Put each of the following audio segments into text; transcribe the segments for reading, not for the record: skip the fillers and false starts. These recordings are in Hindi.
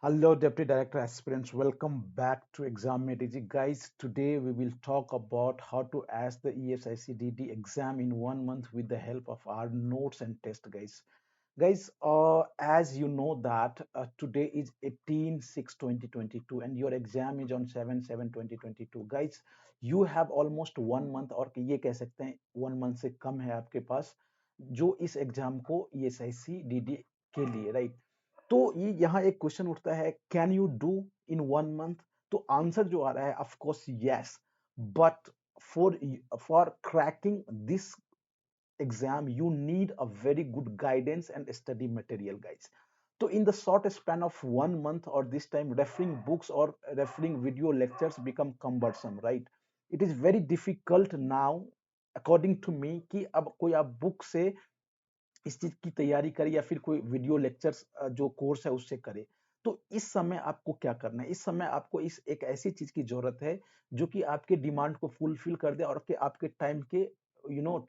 Hello, Deputy Director Aspirants. Welcome back to Exam Strategy. Guys, today we will talk about how to ask the ESICDD exam in 1 month with the help of our notes and test, guys. As you know that today is 18/6/2022 and your exam is on 7/7/2022. Guys, you have almost 1 month और ये कह सकते हैं 1 month से कम है आपके पास जो इस एग्जाम को ESICDD के लिए, राइट? तो ये यहाँ एक क्वेश्चन उठता है, can you do in 1 month? तो आंसर जो आ रहा है, of course yes, but for for cracking this exam you need a very good guidance and study material, guys. So in the short span of 1 month or this time referring books or referring video lectures become cumbersome, right? It is very difficult now according to me कि अब कोई आप बुक से इस चीज की तैयारी करे या फिर कोई वीडियो लेक्चर्स जो कोर्स है उससे करे। तो इस समय आपको क्या करना है, इस समय आपको इस एक ऐसी चीज की जरूरत है जो कि आपके डिमांड को फुलफिल कर दे और कि आपके टाइम के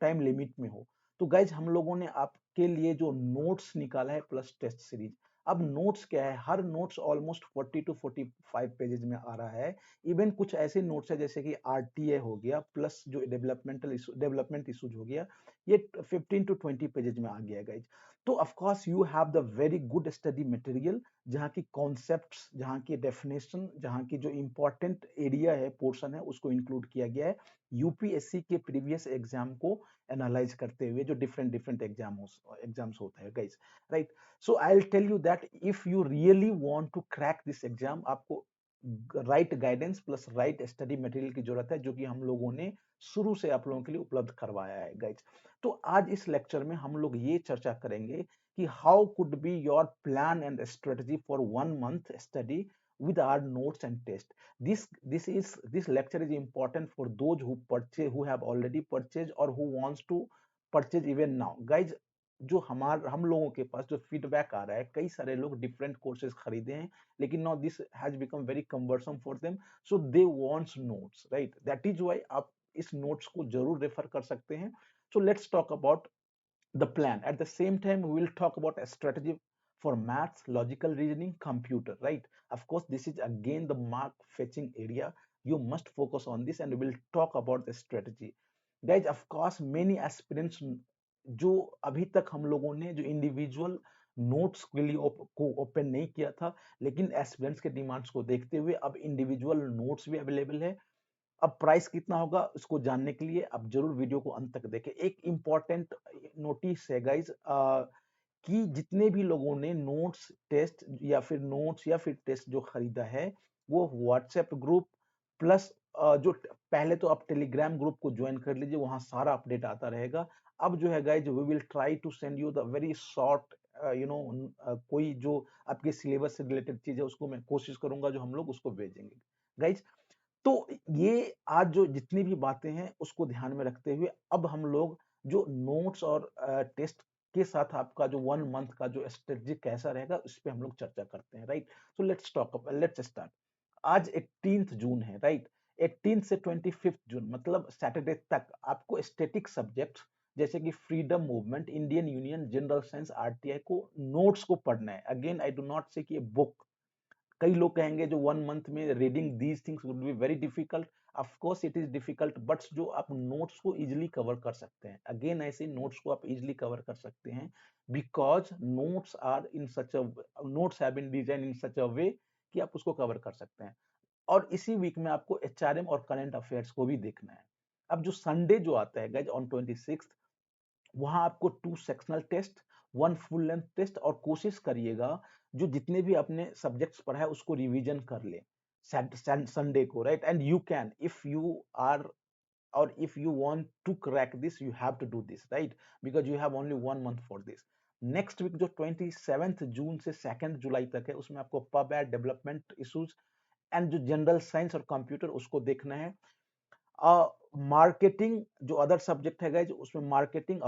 टाइम लिमिट में हो। तो गाइज हम लोगों ने आपके लिए जो नोट्स निकाला है प्लस टेस्ट सीरीज। अब नोट्स क्या है, हर नोट्स ऑलमोस्ट 40 to 45 पेजेज में आ रहा है। इवन कुछ ऐसे नोट्स है जैसे कि आरटीए हो गया प्लस जो डेवलपमेंट इशूज हो गया, ये 15 to 20 पेजेज में आ गया है गाइज। तो of course you have the very good study material जहाँ की कॉन्सेप्ट्स, जहाँ की डेफिनेशन, जहाँ की जो इंपॉर्टेंट एरिया है, पोर्शन है, उसको इंक्लूड किया गया है यूपीएससी के प्रीवियस एग्जाम को एनालाइज करते हुए, जो डिफरेंट डिफरेंट एग्जाम्स होता है guys, right? So I will tell you that if you really want to crack this exam, आपको right guidance plus right study material की जरूरत है, जो कि हम लोगों ने शुरू से आप लोगों के लिए उपलब्ध करवाया है गाइज। तो आज इस लेक्चर में हम लोग ये चर्चा करेंगे कि how could be your plan and strategy for 1 month study with our notes and test. This lecture is important for those who have already purchased or who wants to purchase even now, guys। जो हम लोगों के पास जो फीडबैक आ रहा है, कई सारे लोग डिफरेंट कोर्सेज खरीदे हैं लेकिन now this has become very cumbersome for them, so they wants notes, right? That is why आप इस नोट्स को जरूर रेफर कर सकते हैं। So let's talk about the plan. At the same time, we will talk about a strategy for maths, logical reasoning, computer, right? Of course, this is again the mark fetching area. You must focus on this and we'll talk about the strategy. Guys, of course, many aspirants जो अभी तक हम लोगों ने जो इंडिविजुअल नोट्स के लिए को ओपन नहीं किया था, लेकिन एस्पिरेंट्स के डिमांड्स को देखते हुए अब इंडिविजुअल नोट्स भी अवेलेबल है। अब प्राइस कितना होगा उसको जानने के लिए आप जरूर वीडियो को अंत तक देखें। एक इंपॉर्टेंट नोटिस है गाइज, कि जितने भी लोगों ने नोट्स टेस्ट या फिर टेस्ट जो खरीदा है, वो व्हाट्सएप ग्रुप प्लस जो पहले तो आप टेलीग्राम ग्रुप को ज्वाइन कर लीजिए, वहां सारा अपडेट आता रहेगा। अब जो है guys, we will try to send you the very short कोई जो आपके सिलेबस से रिलेटेड चीज है उसको मैं कोशिश करूंगा जो हम लोग उसको भेजेंगे गाइज। तो ये आज जो जितनी भी बातें हैं उसको ध्यान में रखते हुए अब हम लोग जो नोट्स और टेस्ट के साथ आपका जो 1 मंथ का जो स्ट्रेटजी कैसा रहेगा उस पे हम लोग चर्चा करते हैं, राइट? So let's start. आज 18 जून है, राइट? 18 से 25 जून मतलब सैटरडे तक आपको स्टैटिक सब्जेक्ट जैसे कि freedom movement, Indian union, general science, RTI को नोट्स को पढ़ना है। अगेन आई डू नॉट से कि बुक, कई लोग कहेंगे जो 1 मंथ में reading these things would be very difficult. Of course it is difficult, but जो आप नोट्स को इजीली कवर कर सकते हैं, अगेन ऐसे नोट्स को आप इजीली कवर कर सकते हैं because notes have been design in such a way कि आप उसको कवर कर सकते हैं। और इसी वीक में आपको एचआरएम और करंट अफेयर्स को भी देखना है। अब जो संडे जो आता है गाइज ऑन 26, वहां आपको 2 sectional test, 1 full length test, और कोशिश करिएगा जो जितने भी अपने सब्जेक्ट्स पढ़ा है उसको रिवीजन कर ले संडे को, right? And you can, if you are और if you want to crack this you have to do this, right? Because you have only 1 month for this. Next week जो 27 जून से 2 जुलाई तक है, उसमें आपको pub ad, development issues and जो जनरल साइंस और कंप्यूटर उसको देखना है। मार्केटिंग जो अदर सब्जेक्ट है गाइज, उसमें मार्केटिंग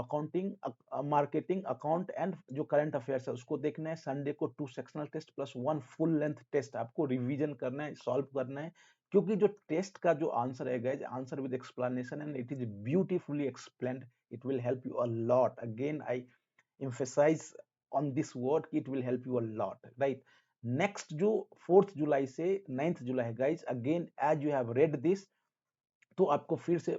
अकाउंट एंड जो करंट अफेयर्स है उसको देखना है। संडे को 2 sectional test plus 1 full length test आपको रिवीजन करना है, सॉल्व करना है। क्योंकि जो टेस्ट का जो आंसर है guys, answer with explanation and it is beautifully explained, it will help you a lot. Again I emphasize on this word, it will help you a lot, right? Next जो 4 जुलाई से 9 जुलाई है guys, again as you have read this, तो आपको फिर से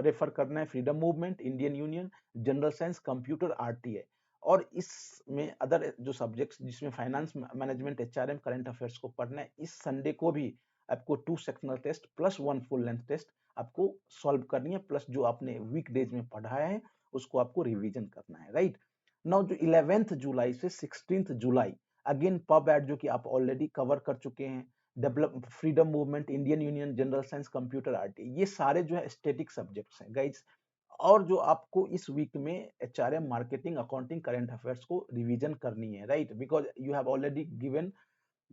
रेफर करना है freedom movement, Indian union, general science, computer, RTI, और इसमें अदर जो सब्जेक्ट्स जिसमें finance management, HRM, current affairs को पढ़ना है। इस संडे को भी आपको 2 sectional test plus 1 full length test आपको सॉल्व करनी है, प्लस जो आपने वीक डेज में पढ़ाया है उसको आपको रिवीजन करना है, राइट। नाउ जो 11th जुलाई से 16th जुलाई, अगेन पब एड जो कि आप ऑलरेडी कवर कर चुके हैं, develop, freedom movement, Indian union, general science, computer, RT, ये सारे जो है स्टैटिक सब्जेक्ट्स हैं गाइज। और जो आपको इस वीक में HRM, marketing, accounting, current affairs को रिवीजन करनी है, right, because you have already given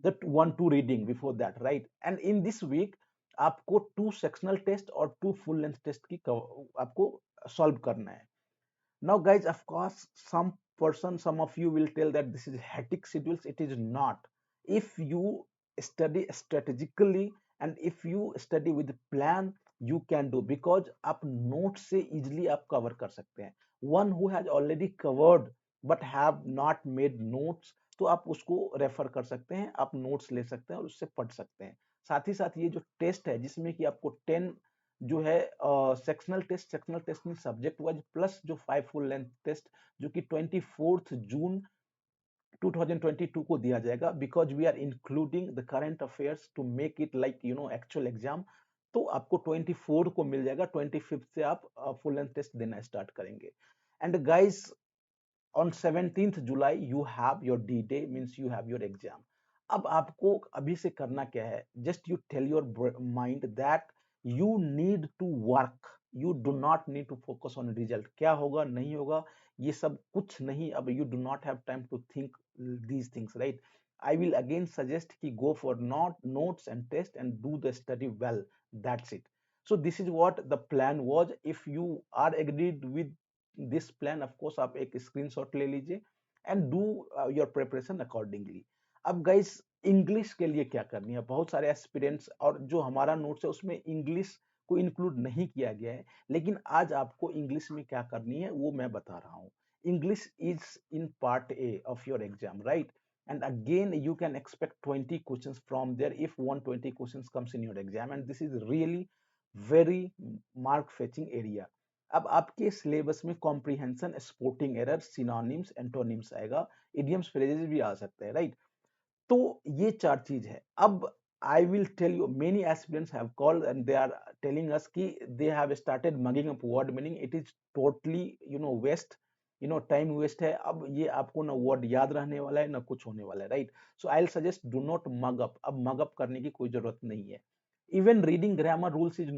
the 1-2 reading before that, right. And in this week आपको 2 सेक्शनल टेस्ट और 2 फुल लेंथ टेस्ट की आपको सॉल्व करना है। Now, guys, of course, some of you will tell that this is hectic schedules. It is not. If you study strategically and if you study with plan, you can do, because आप notes से easily आप cover कर सकते हैं. One who has already covered but have not made notes, तो आप उसको रेफर कर सकते हैं, आप नोट्स ले सकते हैं और उससे पढ़ सकते हैं। साथ ही साथ ये जो टेस्ट है जिसमें कि आपको 10 जो है सेक्शनल टेस्ट में सब्जेक्ट वाइज प्लस जो 5 फुल लेंथ टेस्ट जो कि 24 जून 2022 को दिया जाएगा, because we are including the current affairs to make it like actual exam. तो आपको 24 को मिल जाएगा, 25 से आप फुल लेंथ टेस्ट देना स्टार्ट करेंगे। And guys, on 17th July you have your D-Day, means you have your exam. अब आपको अभी से करना क्या है, just you tell your mind that you need to work, you do not need to focus on result, क्या होगा नहीं होगा ये सब कुछ नहीं, अब you do not have time to think these things, right? I will again suggest कि go for notes and test and do the study well, that's it. So this is what the plan was. If you are agreed with this plan, of course आप एक स्क्रीनशॉट ले लीजिए and do your preparation accordingly. अब गाइस, इंग्लिश के लिए क्या करनी है, बहुत सारे एस्पिरेंट्स और जो हमारा नोट्स है उसमें इंग्लिश को इंक्लूड नहीं किया गया है, लेकिन आज आपको इंग्लिश में क्या करनी है वो मैं बता रहा हूँ। English is in part A of your exam, right, and again you can expect 20 questions from there if 120 questions comes in your exam, and this is really very mark fetching area. अब आपके सिलेबस में comprehension, sporting error, synonyms, antonyms आएगा, इडियम्स, फ्रेजेस भी आ सकते हैं, राइट। तो ये 4 चीज है। अब I will tell you, many aspirants have called and they are telling us कि they have started mugging up word meaning, it is totally waste, time waste है। अब ये आपको ना वर्ड याद रहने वाला है ना कुछ होने वाला है, right. So I will suggest do not mug up, अब मग अप करने की कोई जरूरत नहीं है। Even reading grammar rules is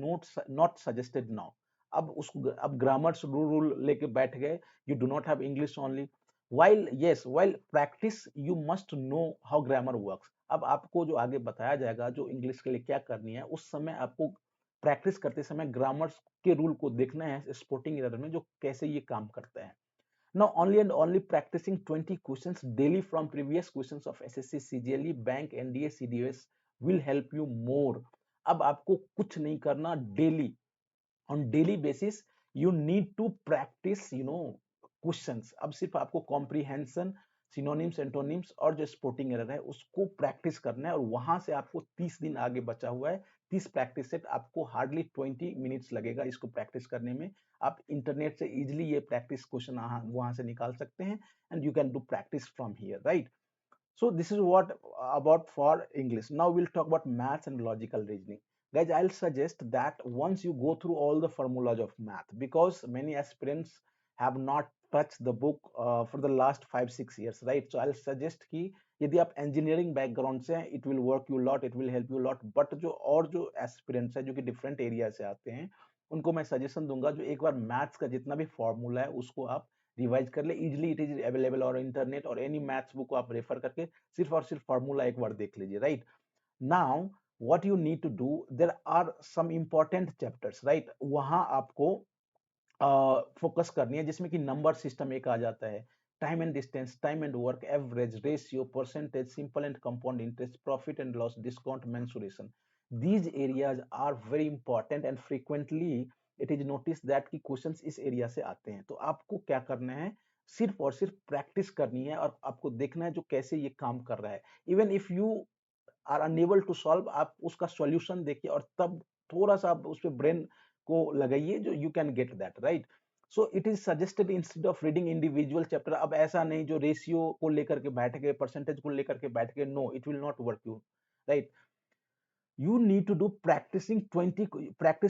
not suggested now. अब ग्रामर्स रूल लेके बैठ गए, you do not have English only, while practice you must know how grammar works। अब आपको जो आगे बताया जाएगा जो इंग्लिश के लिए क्या करनी है, उस समय आपको प्रैक्टिस करते समय ग्रामर्स के रूल को देखना है स्पोर्टिंग एरर में, जो कैसे ये काम करते हैं। Now only and only practicing 20 questions daily from previous questions of SSC, CGLE, bank, NDA, CDS will help you more। अब आपको कुछ नहीं करना, daily, on daily basis you need to practice questions। अब सिर्फ आपको कॉम्प्रीहेंशन, सिनोनिम्स, एंटोनिम्स और जो स्पोर्टिंग एरर है उसको प्रैक्टिस करना है, और वहां से आपको 30 दिन आगे बचा हुआ है। 30 प्रैक्टिस सेट, आपको हार्डली 20 मिनट्स लगेगा इसको प्रैक्टिस करने में। आप इंटरनेट से इजिली ये प्रैक्टिस क्वेश्चन वहां से निकाल सकते हैं, and you can do practice from here, right. So this is what about for English. Now we'll talk about maths and logical reasoning. Guys, I'll suggest that once you go through all the formulas of math, because many aspirants have not touched the book for the last 5-6 years, right? So I'll suggest कि यदि आप engineering background से हैं, it will work you a lot, it will help you a lot. But जो aspirants हैं जो कि different area से आते हैं, उनको मैं सजेशन दूंगा जो एक बार मैथ्स का जितना भी फॉर्मूला है उसको आप रिवाइज कर ले इजिली। इट इज अवेलेबल और इंटरनेट और एनी मैथ्स बुक को आप रेफर करके सिर्फ और सिर्फ फॉर्मूला एक बार देख लीजिए, right. Now what you need to do, there are some important chapters, right, वहां आपको फोकस करनी है, जिसमें कि नंबर सिस्टम एक आ जाता है, time and distance, time and work, average, ratio, percentage, simple and compound interest, profit and loss, discount, mensuration. these areas are very important and frequently it is noticed that कि क्वेश्चंस इस एरिया से आते हैं। तो आपको क्या करना है, सिर्फ और सिर्फ प्रैक्टिस करनी है और आपको देखना है जो कैसे ये काम कर रहा है। Even if you are unable to solve, आप उसका सॉल्यूशन देखिए और तब थोड़ा सा आप उस पे ब्रेन को लगाइए, जो you can get that right. So it is suggested instead of reading individual chapter. अब ऐसा नहीं जो रेशियो को लेकर के बैठ गए, परसेंटेज को लेकर के बैठ गए, no it will not work you, right. You need to do practice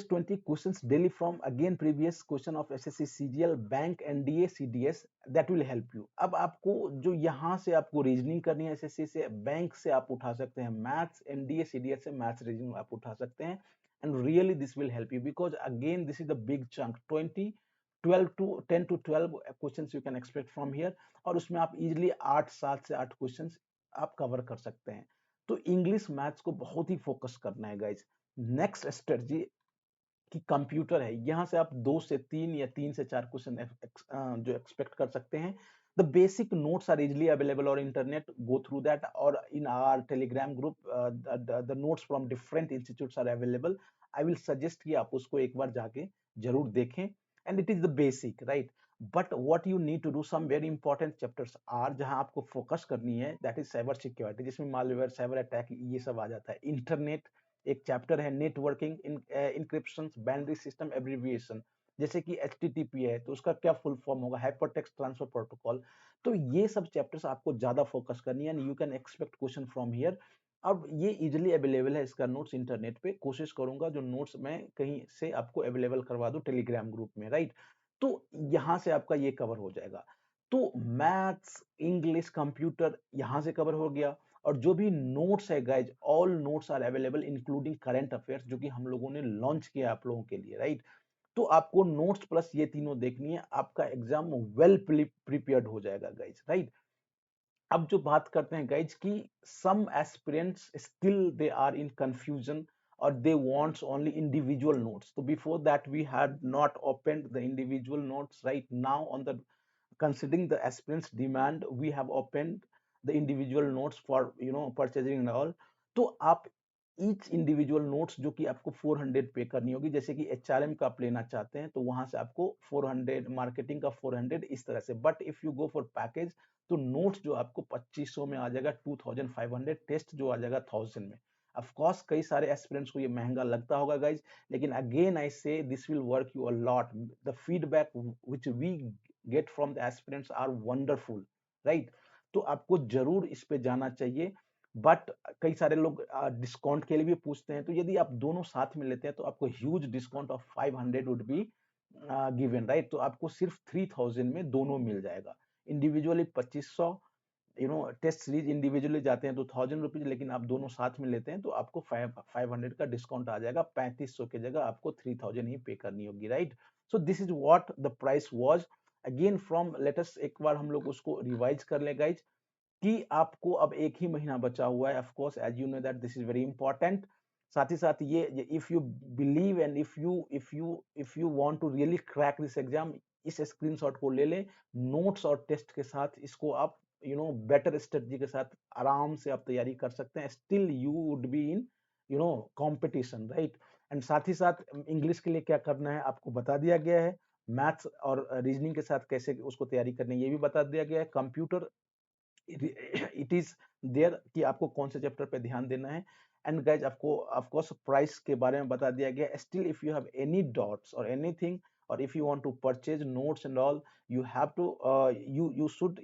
20 questions daily from again previous question of SSC CGL bank NDA CDS, that will help you। अब आपको जो यहाँ से आपको रीजनिंग करनी है एसएससी से, बैंक से आप उठा सकते हैं, मैथ्स एनडीए सीडीएस से मैथ्स रीजनिंग आप उठा सकते हैं, and really this will help you because again this is the big chunk. 20 12 to 10 to 12 questions you can expect from here, और उसमें आप इजिली 7 से 8 क्वेश्चंस आप कवर कर सकते हैं। तो इंग्लिश मैथ्स को बहुत ही फोकस करना है गाइज। नेक्स्ट स्ट्रेटजी कि कंप्यूटर है, यहाँ से आप 2 से 3 या 3 से 4 क्वेश्चन जो एक्सपेक्ट कर सकते हैं। The basic notes are easily available और इंटरनेट, गो थ्रू दैट, और in our Telegram group the notes from different institutes are available. I will suggest कि आप उसको एक बार जाके जरूर देखें, and it is the basic right. But what you need to do some very important chapters are, जहां आपको फोकस करनी है, दैट इज साइबर सिक्योरिटी, जिसमें मालवेयर, साइबर अटैक, ये सब आ जाता है। इंटरनेट एक चैप्टर है, networking, encryption, binary system abbreviation, जैसे कि एचटीटीपी है तो उसका क्या फुल फॉर्म होगा, हाइपरटेक्स्ट ट्रांसफर प्रोटोकॉल। तो ये सब चैप्टर्स आपको ज्यादा फोकस करनी है, and you can expect question from here. अब ये इजिली अवेलेबल है इसका नोट्स इंटरनेट पे, कोशिश करूंगा जो नोट्स मैं कहीं से आपको अवेलेबल करवा दूं टेलीग्राम ग्रुप में, राइट। तो यहाँ से आपका ये कवर हो जाएगा। तो मैथ्स, इंग्लिश, कंप्यूटर यहाँ से कवर हो गया, और जो भी नोट्स है guys, all notes are available including current affairs, जो कि हम लोगों ने लॉन्च किया आप लोगों के लिए, राइट। तो आपको नोट्स प्लस ये तीनों देखनी है, आपका एग्जाम वेल प्रिपेयर्ड हो जाएगा गाइज, राइट। अब जो बात करते हैं गाइज कि some aspirants still they are in confusion, और they wants only individual notes. तो before that we had not opened the individual notes, right now on the considering the aspirants demand, we have opened the individual notes for purchasing and all। तो आप ईच इंडिविजुअल नोट्स जो कि आपको 400 पे करनी होगी, जैसे कि एचआरएम का आप लेना चाहते हैं तो वहां से आपको 400, मार्केटिंग का 400, इस तरह से। But if you go for package तो नोट्स जो आपको 2500 में आ जाएगा, 2500, टेस्ट जो आ जाएगा 1000 में। ऑफ कोर्स कई सारे एस्पिरेंट्स को ये महंगा लगता होगा गाइज, लेकिन again I say this will work you a lot. The feedback which we get from the aspirants are wonderful, right. तो आपको जरूर इस पे जाना चाहिए। बट कई सारे लोग डिस्काउंट के लिए भी पूछते हैं, तो यदि आप दोनों साथ में लेते हैं तो आपको huge discount of 500 would be given, right. तो आपको सिर्फ 3000 में दोनों मिल जाएगा। इंडिविजुअली 2500, टेस्ट सीरीज इंडिविजुअली जाते हैं तो 1000 रुपीज, लेकिन आप दोनों साथ में लेते हैं तो आपको 500 का डिस्काउंट आ जाएगा, 3500 की जगह आपको 3000 ही पे करनी होगी, right. So this is what the price was. Again from latest एक बार हम लोग उसको रिवाइज कर ले गाइज, कि आपको अब एक ही महीना बचा हुआ है। Of course as you know that this is very important. साथ ही साथ ये if you believe and if you want to really crack this exam, इस स्क्रीनशॉट को ले लें, नोट्स और टेस्ट के साथ इसको आप बेटर स्ट्रेटजी के साथ आराम से आप तैयारी कर सकते हैं। Still you would be in competition, right. And साथ ही साथ इंग्लिश के लिए क्या करना है आपको बता दिया गया है, मैथ्स और रीजनिंग के साथ कैसे उसको तैयारी करनी है ये भी बता दिया गया है। कंप्यूटर इट इज देयर कि आपको कौन से चैप्टर पे ध्यान देना है। एंड गाइज आपको ऑफ कोर्स प्राइस के बारे में बता दिया गया। Still if you have any doubts और एनीथिंग, और if you want to purchase notes and all, you have to you should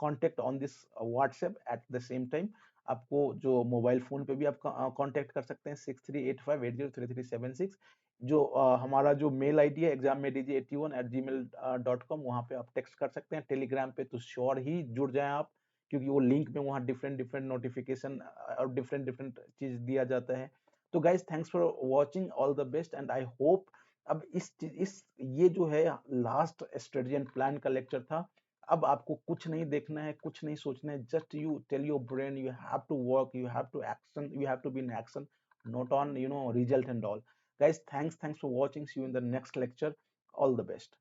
contact on this WhatsApp at the same time। आपको जो मोबाइल फोन पे भी आप कांटेक्ट कर सकते हैं 6385803376। जो हमारा जो मेल आईडी है exam@81@gmail.com, वहां पे आप टेक्स्ट कर सकते हैं। टेलीग्राम पे तो श्योर ही जुड़ जाएं आप, क्योंकि वो लिंक में वहाँ डिफरेंट डिफरेंट नोटिफिकेशन और डिफरेंट डिफरेंट चीज दिया जाता है। तो guys thanks for watching, all the best, and I hope अब इस ये जो है लास्ट स्ट्रेटजी एंड प्लान का लेक्चर था। अब आपको कुछ नहीं देखना है, कुछ नहीं सोचना है, just you tell your brain you have to work, you have to action, you have to be in action, not on result and all। Guys, thanks for watching, see you in the next lecture, all the best।